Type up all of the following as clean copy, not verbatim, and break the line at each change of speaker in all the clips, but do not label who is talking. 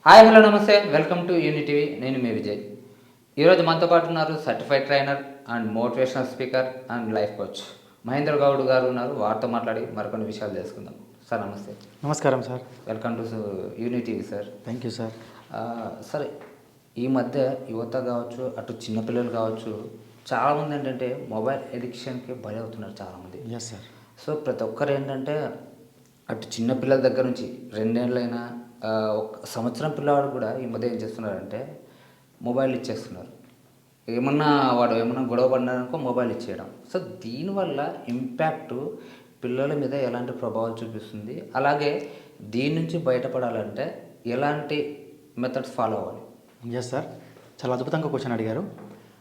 Hi hello నమస్తే welcome to unity TV. నేను మీ విజయ్. ఈరోజు మనతో పాటు ఉన్నారు certified trainer and motivational speaker and life coach Mahendra Goud గారు ఉన్నారు. వారితో మాట్లాడి మరికొన్ని విషయాలు తెలుసుకుందాం. సార్ నమస్తే.
నమస్కారం sir.
Welcome to uni TV sir.
Thank you sir.
సరే, ఈ మధ్య యువత కావచ్చు, అటు చిన్నపిల్లలు కావచ్చు, చాలామంది ఏంటంటే మొబైల్ ఎడిక్షన్కి బలవుతున్నారు చాలామంది.
Yes sir.
సో ప్రతి ఒక్కరు ఏంటంటే అటు చిన్నపిల్లల దగ్గర నుంచి 2 ఏళ్ళైనా ఒక సంవత్సరం పిల్లవాడు కూడా ఈ మధ్య ఏం చేస్తున్నారంటే మొబైల్ ఇచ్చేస్తున్నారు. వాడు ఏమన్నా గొడవ పడినారనుకో మొబైల్ ఇచ్చేయడం. సో దీనివల్ల ఇంపాక్ట్ పిల్లల మీద ఎలాంటి ప్రభావం చూపిస్తుంది, అలాగే దీని నుంచి బయటపడాలంటే ఎలాంటి మెథడ్స్ ఫాలో అవ్వాలి?
ఎస్ సార్, చాలా అద్భుతంగా క్వశ్చన్ అడిగారు.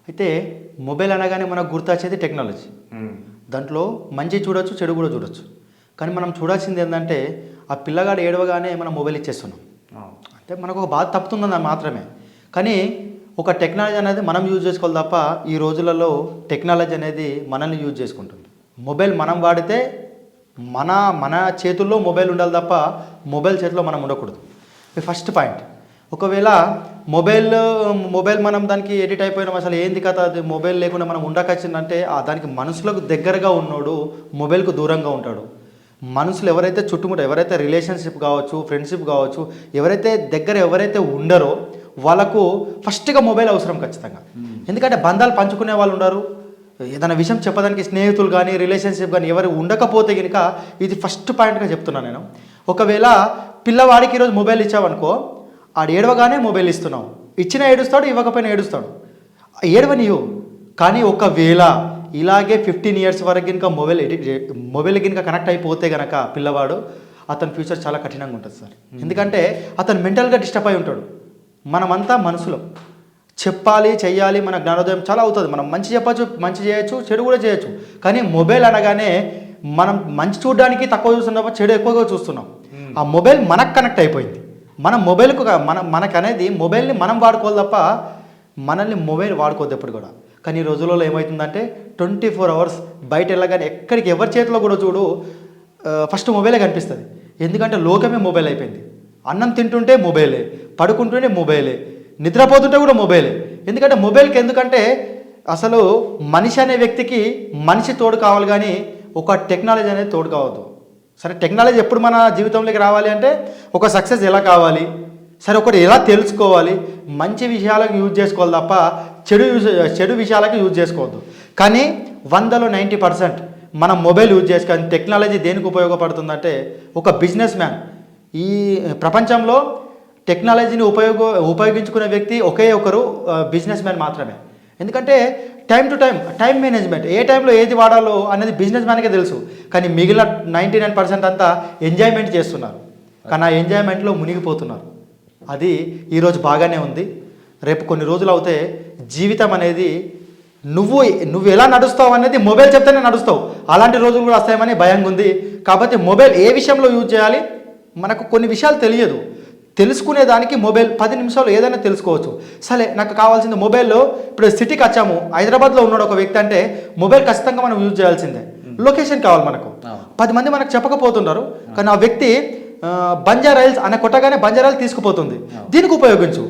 అయితే మొబైల్ అనగానే మనకు గుర్తొచ్చేది టెక్నాలజీ. దాంట్లో మంచి చూడొచ్చు, చెడు కూడా చూడొచ్చు. కానీ మనం చూడాల్సింది ఏంటంటే ఆ పిల్లగాడు ఏడవగానే మనం మొబైల్ ఇచ్చేస్తున్నాం. అంటే మనకు ఒక బాధ తప్పుతుందని మాత్రమే. కానీ ఒక టెక్నాలజీ అనేది మనం యూజ్ చేసుకోవాలి తప్ప ఈ రోజులలో టెక్నాలజీ అనేది మనల్ని యూజ్ చేసుకుంటుంది. మొబైల్ మనం వాడితే మన చేతుల్లో మొబైల్ ఉండాలి తప్ప మొబైల్ చేతిలో మనం ఉండకూడదు. First point. ఒకవేళ మొబైల్ మనం దానికి ఎడిట్ అయిపోయినాం, అసలు ఏంది కథ, అది మొబైల్ లేకుండా మనం ఉండకొచ్చిందంటే దానికి మనసులకు దగ్గరగా ఉన్నోడు మొబైల్కు దూరంగా ఉంటాడు. మనుషులు ఎవరైతే చుట్టుముట్ట, ఎవరైతే రిలేషన్షిప్ కావచ్చు, ఫ్రెండ్షిప్ కావచ్చు, ఎవరైతే ఉండరో వాళ్ళకు ఫస్ట్గా మొబైల్ అవసరం ఖచ్చితంగా. ఎందుకంటే బంధాలు పంచుకునే వాళ్ళు ఉండరు. ఏదైనా విషయం చెప్పడానికి స్నేహితులు కానీ రిలేషన్షిప్ కానీ ఎవరు ఉండకపోతే కనుక ఇది ఫస్ట్ పాయింట్గా చెప్తున్నాను నేను. ఒకవేళ పిల్లవాడికి ఈరోజు మొబైల్ ఇచ్చావనుకో, ఆడు ఏడవగానే మొబైల్ ఇస్తున్నావు. ఇచ్చినా ఏడుస్తాడు, ఇవ్వకపోయినా ఏడుస్తాడు. ఏడవనియో. కానీ ఒకవేళ ఇలాగే 15 years వరకు కనుక మొబైల్ కనుక కనెక్ట్ అయిపోతే కనుక పిల్లవాడు, అతని ఫ్యూచర్ చాలా కఠినంగా ఉంటుంది సార్. ఎందుకంటే అతను మెంటల్గా డిస్టర్బ్ అయి ఉంటాడు. మనమంతా మనసులో చెప్పాలి, చెయ్యాలి, మన జ్ఞానోదయం చాలా అవుతుంది. మనం మంచి చెప్పచ్చు, మంచి చేయొచ్చు, చెడు కూడా చేయొచ్చు. కానీ మొబైల్ అనగానే మనం మంచి చూడడానికి తక్కువ చూస్తున్నాం, చెడు ఎక్కువగా చూస్తున్నాం. ఆ మొబైల్ మనకు కనెక్ట్ అయిపోయింది. మనం మొబైల్కు మనకు అనేది మొబైల్ని మనం వాడుకోవాలి తప్ప మనల్ని మొబైల్ వాడుకోవద్దు ఎప్పుడు కూడా. కానీ ఈ రోజులలో ఏమవుతుందంటే 24 hours బయట వెళ్ళగానే ఎక్కడికి ఎవరి చేతిలో కూడా చూడు ఫస్ట్ మొబైలే కనిపిస్తుంది. ఎందుకంటే లోకమే మొబైల్ అయిపోయింది. అన్నం తింటుంటే మొబైలే, పడుకుంటుంటే మొబైలే, నిద్రపోతుంటే కూడా మొబైలే. ఎందుకంటే మొబైల్కి ఎందుకంటే అసలు మనిషి అనే వ్యక్తికి మనిషి తోడు కావాలి, కానీ ఒక టెక్నాలజీ అనేది తోడు కావద్దు. సరే, టెక్నాలజీ ఎప్పుడు మన జీవితంలోకి రావాలి అంటే ఒక సక్సెస్ ఎలా కావాలి, సరే ఒకటి ఎలా తెలుసుకోవాలి, మంచి విషయాలకు యూజ్ చేసుకోవాలి తప్ప చెడు విషయాలకు యూజ్ చేసుకోవద్దు. కానీ 100లో 90% మనం మొబైల్ యూజ్ చేసుకొని టెక్నాలజీ దేనికి ఉపయోగపడుతుందంటే ఒక బిజినెస్ మ్యాన్ ఈ ప్రపంచంలో టెక్నాలజీని ఉపయోగించుకునే వ్యక్తి ఒకే ఒకరు బిజినెస్ మ్యాన్ మాత్రమే. ఎందుకంటే టైం మేనేజ్మెంట్, ఏ టైంలో ఏది వాడాలో అనేది బిజినెస్ మ్యాన్కే తెలుసు. కానీ మిగిలిన 99% అంతా ఎంజాయ్మెంట్ చేస్తున్నారు. కానీ ఆ ఎంజాయ్మెంట్లో మునిగిపోతున్నారు. అది ఈరోజు బాగానే ఉంది. రేపు కొన్ని రోజులు అవుతే జీవితం అనేది నువ్వు ఎలా నడుస్తావు అనేది మొబైల్ చెప్తేనే నడుస్తావు. అలాంటి రోజులు కూడా వస్తాయేమని భయంగా ఉంది. కాబట్టి మొబైల్ ఏ విషయంలో యూజ్ చేయాలి, మనకు కొన్ని విషయాలు తెలియదు. తెలుసుకునే దానికి మొబైల్ 10 నిమిషాలు ఏదైనా తెలుసుకోవచ్చు. సరే, నాకు కావాల్సింది మొబైల్లో ఇప్పుడు సిటీకి వచ్చాము, హైదరాబాద్లో ఉన్నాడు ఒక వ్యక్తి అంటే మొబైల్ ఖచ్చితంగా మనం యూజ్ చేయాల్సిందే. లొకేషన్ కావాలి మనకు. 10 మంది మనకు చెప్పకపోతున్నారు, కానీ ఆ వ్యక్తి బంజారాయిల్స్ అనే కొట్టగానే బంజారాయిల్స్ తీసుకుపోతుంది. దీనికి ఉపయోగించు.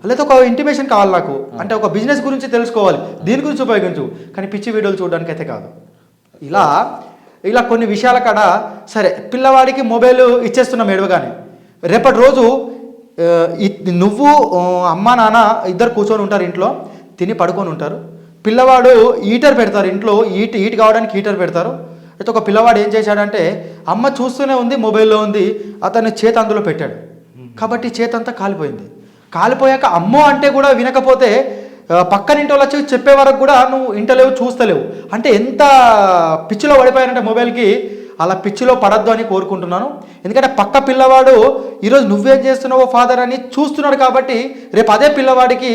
లేదా ఒక ఇంటిమేషన్ కావాలి నాకు అంటే ఒక బిజినెస్ గురించి తెలుసుకోవాలి, దీని గురించి ఉపయోగించు. కానీ పిచ్చి వీడియోలు చూడడానికి అయితే కాదు. ఇలా కొన్ని విషయాల కాడ సరే పిల్లవాడికి మొబైల్ ఇచ్చేస్తున్నాం ఏడవగానే. రేపటి రోజు నువ్వు అమ్మ నాన్న ఇద్దరు కూర్చొని ఉంటారు, ఇంట్లో తిని పడుకొని ఉంటారు. పిల్లవాడు హీటర్ పెడతారు, ఇంట్లో హీట్ కావడానికి హీటర్ పెడతారు. అయితే ఒక పిల్లవాడు ఏం చేశాడంటే అమ్మ చూస్తూనే ఉంది, మొబైల్లో ఉంది, అతని చేతి అందులో పెట్టాడు. కాబట్టి చేతి అంతా కాలిపోయింది. కాలిపోయాక అమ్మో అంటే కూడా వినకపోతే పక్కన ఇంటి వాళ్ళు వచ్చి చెప్పే వరకు కూడా నువ్వు ఇంటలేవు, చూస్తలేవు. అంటే ఎంత పిచ్చిలో పడిపోయానంటే మొబైల్కి. అలా పిచ్చిలో పడద్దు అని కోరుకుంటున్నాను. ఎందుకంటే పక్క పిల్లవాడు ఈరోజు నువ్వేం చేస్తున్నావో ఫాదర్ అని చూస్తున్నాడు. కాబట్టి రేపు అదే పిల్లవాడికి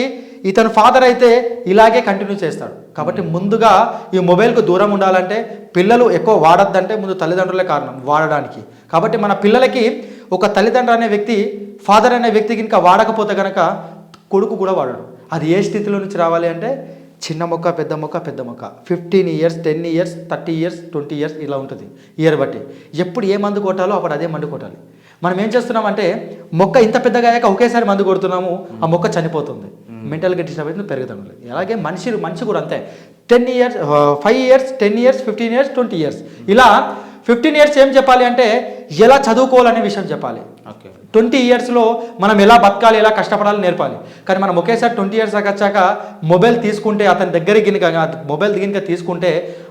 ఇతను ఫాదర్ అయితే ఇలాగే కంటిన్యూ చేస్తాడు. కాబట్టి ముందుగా ఈ మొబైల్కు దూరం ఉండాలంటే పిల్లలు ఎక్కువ వాడద్దంటే ముందు తల్లిదండ్రులే కారణం వాడడానికి. కాబట్టి మన పిల్లలకి ఒక తల్లిదండ్రులు అనే వ్యక్తి, ఫాదర్ అనే వ్యక్తి కనుక వాడకపోతే కనుక కొడుకు కూడా వాడడు. అది ఏ స్థితిలో నుంచి రావాలి అంటే చిన్న మొక్క పెద్ద మొక్క 15 years 10 years 30 years 20 years ఇలా ఉంటుంది. ఇయర్ బట్టి ఎప్పుడు ఏ మందు కొట్టాలో అప్పుడు అదే మందు కొట్టాలి. మనం ఏం చేస్తున్నామంటే మొక్క ఇంత పెద్దగా అయ్యాక ఒకేసారి మందు కొడుతున్నాము, ఆ మొక్క చనిపోతుంది, మెంటల్గా డిస్టర్బ్ అవుతుంది, పెరుగుతుంది. అలాగే మనిషి కూడా అంతే. 10 years 5 years 10 years 15 years 20 years ఇలా 15 years ఏం చెప్పాలి అంటే ఎలా చదువుకోవాలనే విషయం చెప్పాలి.
ఓకే.
20 yearsలో మనం ఎలా బతకాలి, ఎలా కష్టపడాలి నేర్పాలి. కానీ మనం ఒకేసారి 20 years వచ్చాక మొబైల్ తీసుకుంటే అతని దగ్గరికి మొబైల్ గినక తీసుకుంటే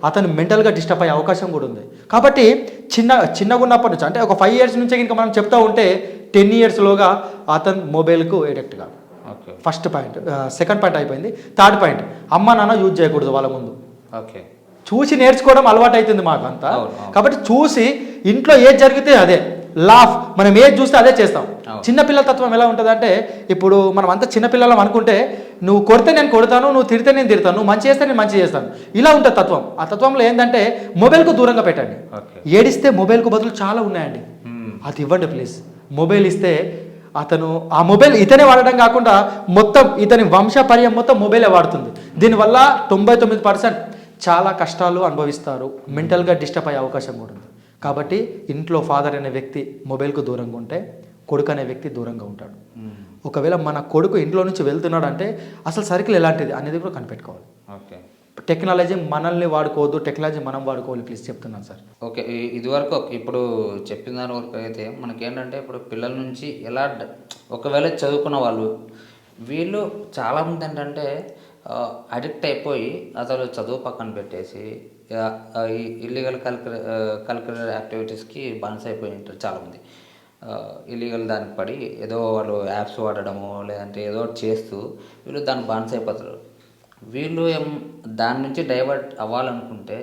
అతను మెంటల్గా డిస్టర్బ్ అయ్యే అవకాశం కూడా ఉంది. కాబట్టి చిన్నగా ఉన్నప్పటి నుంచి అంటే ఒక 5 years నుంచే కనుక మనం చెప్తా ఉంటే 10 yearsలోగా అతను మొబైల్కు ఎడిక్ట్ కాదు.
Okay.
First point. Second point అయిపోయింది. థర్డ్ పాయింట్, అమ్మ నాన్న యూజ్ చేయకూడదు వాళ్ళ ముందు.
ఓకే.
చూసి నేర్చుకోవడం అలవాటు అవుతుంది మాకు అంతా.
అవును.
కాబట్టి చూసి ఇంట్లో ఏది జరిగితే అదే లాఫ్, మనం ఏది చూస్తే అదే చేస్తాం. చిన్నపిల్లల తత్వం ఎలా ఉంటుంది అంటే, ఇప్పుడు మనం అంతా చిన్నపిల్లలం అనుకుంటే నువ్వు కొడితే నేను కొడతాను, నువ్వు తిడితే నేను తిడతాను, నువ్వు మంచి చేస్తే నేను మంచి చేస్తాను, ఇలా ఉంటుంది తత్వం. ఆ తత్వంలో ఏంటంటే మొబైల్కు దూరంగా పెట్టండి. ఏడిస్తే మొబైల్కు బదులు చాలా ఉన్నాయండి, అది ఇవ్వండి ప్లీజ్. మొబైల్ ఇస్తే అతను ఆ మొబైల్ ఇతనే వాడడం కాకుండా మొత్తం ఇతని వంశపర్యం మొత్తం మొబైలే వాడుతుంది. దీనివల్ల 99% చాలా కష్టాలు అనుభవిస్తారు, మెంటల్గా డిస్టర్బ్ అయ్యే అవకాశం కూడా ఉంది. కాబట్టి ఇంట్లో ఫాదర్ అనే వ్యక్తి మొబైల్కు దూరంగా ఉంటే కొడుకు అనే వ్యక్తి దూరంగా ఉంటాడు. ఒకవేళ మన కొడుకు ఇంట్లో నుంచి వెళ్తున్నాడు అంటే అసలు సర్కిల్ ఎలాంటిది అనేది కూడా కనిపెట్టుకోవాలి.
ఓకే.
టెక్నాలజీ మనల్ని వాడుకోవద్దు, టెక్నాలజీ మనం వాడుకోవాలి ప్లీజ్ చెప్తున్నాను సార్.
ఓకే. ఇదివరకు ఇప్పుడు చెప్పిన దాని వరకు అయితే మనకేంటంటే ఇప్పుడు పిల్లల నుంచి ఎలా ఒకవేళ చదువుకున్న వాళ్ళు వీళ్ళు చాలామంది ఏంటంటే అడిక్ట్ అయిపోయి అసలు చదువు పక్కన పెట్టేసి ఇల్లీగల్ కల్చరల్ యాక్టివిటీస్కి బానిస అయిపోయి ఉంటారు చాలామంది. ఇల్లీగల్ దానికి పడి ఏదో వాళ్ళు యాప్స్ వాడడము లేదంటే ఏదో చేస్తూ వీళ్ళు దానికి బానిస అయిపోతారు. వీళ్ళు దాని నుంచి డైవర్ట్ అవ్వాలనుకుంటే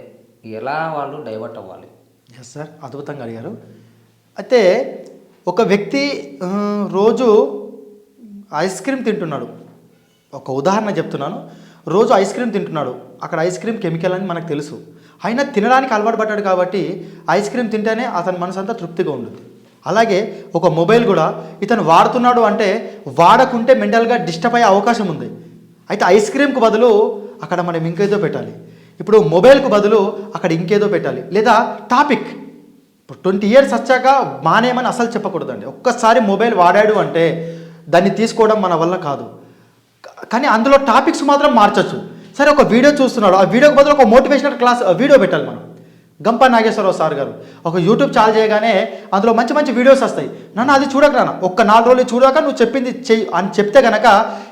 ఎలా వాళ్ళు డైవర్ట్ అవ్వాలి?
ఎస్ సార్, అద్భుతంగా అడిగారు. అయితే ఒక వ్యక్తి రోజు ఐస్ క్రీమ్ తింటున్నాడు, ఒక ఉదాహరణ చెప్తున్నాను. రోజు ఐస్ క్రీమ్ తింటున్నాడు, అక్కడ ఐస్ క్రీమ్ కెమికల్ అని మనకు తెలుసు, అయినా తినడానికి అలవాటు పడ్డాడు. కాబట్టి ఐస్ క్రీమ్ తింటేనే అతని మనసు అంతా తృప్తిగా ఉంటుంది. అలాగే ఒక మొబైల్ కూడా ఇతను వాడుతున్నాడు అంటే వాడకుంటే మెంటల్గా డిస్టర్బ్ అయ్యే అవకాశం ఉంది. అయితే ఐస్ క్రీమ్కు బదులు అక్కడ మనం ఇంకేదో పెట్టాలి, ఇప్పుడు మొబైల్కు బదులు అక్కడ ఇంకేదో పెట్టాలి. లేదా టాపిక్, ఇప్పుడు 20 years వచ్చాక మానేయమని అసలు చెప్పకూడదండి. ఒక్కసారి మొబైల్ వాడాడు అంటే దాన్ని తీసుకోవడం మన వల్ల కాదు, కానీ అందులో టాపిక్స్ మాత్రం మార్చచ్చు. సరే ఒక వీడియో చూస్తున్నాడు, ఆ వీడియోకి బదులు ఒక మోటివేషనల్ క్లాస్ వీడియో పెట్టాలి. మనం గంపా నాగేశ్వరరావు సార్ గారు ఒక యూట్యూబ్ ఛానల్ చేయగానే అందులో మంచి మంచి వీడియోస్ వస్తాయి. నాన్న అది చూడక నాన్న, ఒక్క 4 రోజులు చూడక నువ్వు చెప్పింది చెయ్యి అని చెప్తే కనుక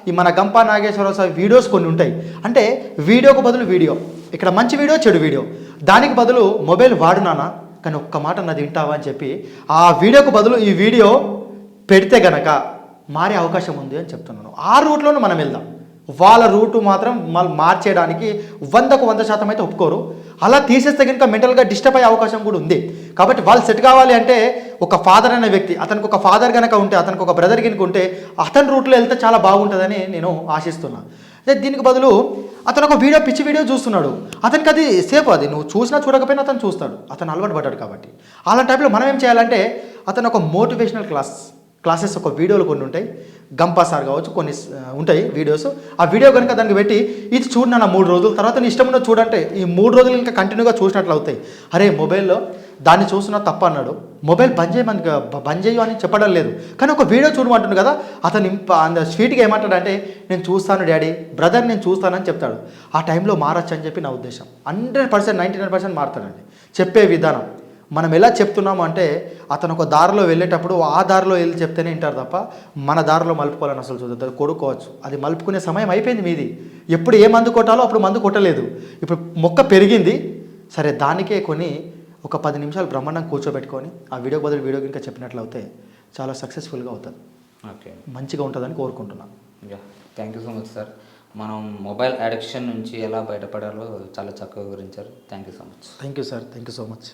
ఈ మన గంపా నాగేశ్వరరావు సార్ వీడియోస్ కొన్ని ఉంటాయి. అంటే వీడియోకు బదులు వీడియో, ఇక్కడ మంచి వీడియో చెడు వీడియో, దానికి బదులు మొబైల్ వాడు నాన్న కానీ ఒక్క మాట నాది వింటావా అని చెప్పి ఆ వీడియోకు బదులు ఈ వీడియో పెడితే గనక మారే అవకాశం ఉంది అని చెప్తున్నాను. ఆ రూట్లోనూ మనం వెళ్దాం. వాళ్ళ రూటు మాత్రం మార్చేయడానికి 100కు 100% అయితే ఒప్పుకోరు. అలా తీసేస్తే కనుక మెంటల్గా డిస్టర్బ్ అయ్యే అవకాశం కూడా ఉంది. కాబట్టి వాళ్ళు సెట్ కావాలి అంటే ఒక ఫాదర్ అనే వ్యక్తి, అతనికి ఒక ఫాదర్ కనుక ఉంటే, అతనికి ఒక బ్రదర్ కనుక ఉంటే అతని రూట్లో వెళ్తే చాలా బాగుంటుందని నేను ఆశిస్తున్నాను. అదే దీనికి బదులు అతను ఒక పిచ్చి వీడియో చూస్తున్నాడు, అతనికి అది సేఫ్, అది నువ్వు చూసినా చూడకపోయినా అతను చూస్తాడు, అతను అలవాటు పడ్డాడు. కాబట్టి అలాంటి టైంలో మనం ఏం చేయాలంటే అతను ఒక మోటివేషనల్ క్లాసెస్ ఒక వీడియోలు కొన్ని ఉంటాయి, గంపా సార్ కావచ్చు, కొన్ని ఉంటాయి వీడియోస్. ఆ వీడియో కనుక దానికి పెట్టి ఇది చూడన్నా 3 రోజుల తర్వాత నీ ఇష్టం ఉన్నది చూడంటే ఈ 3 రోజులు ఇంకా కంటిన్యూగా చూసినట్లు అవుతాయి. అరే మొబైల్లో దాన్ని చూసినా తప్ప అన్నాడు, మొబైల్ బంద్ చేయు అని చెప్పడం లేదు, కానీ ఒక వీడియో చూడమంటుంది కదా. అతను స్వీట్గా ఏమంటాడంటే నేను చూస్తాను డాడీ, బ్రదర్ నేను చూస్తానని చెప్తాడు. ఆ టైంలో మారచ్చు అని చెప్పి నా ఉద్దేశం. 100% 99% మారుతాడండి. చెప్పే విధానం మనం ఎలా చెప్తున్నాము అంటే అతను ఒక దారిలో వెళ్ళేటప్పుడు ఆ దారిలో వెళ్ళి చెప్తేనే వింటారు తప్ప మన దారిలో మలుపుకోవాలని అసలు చూద్దాం. కొడుకోవచ్చు, అది మలుపుకునే సమయం అయిపోయింది మీది. ఎప్పుడు ఏ మందు కొట్టాలో అప్పుడు మందు కొట్టలేదు. ఇప్పుడు మొక్క పెరిగింది సరే, దానికే కొని ఒక 10 నిమిషాలు బ్రహ్మాండం కూర్చోబెట్టుకొని ఆ వీడియో బదులు వీడియో కనుక చెప్పినట్లు అవుతే చాలా సక్సెస్ఫుల్గా అవుతుంది.
ఓకే,
మంచిగా ఉంటుందని కోరుకుంటున్నాను.
Thank you so much sir. మనం మొబైల్ అడిక్షన్ నుంచి ఎలా బయటపడాలో చాలా చక్కగా వివరించారు. Thank you so much.
Thank you sir, thank you so much.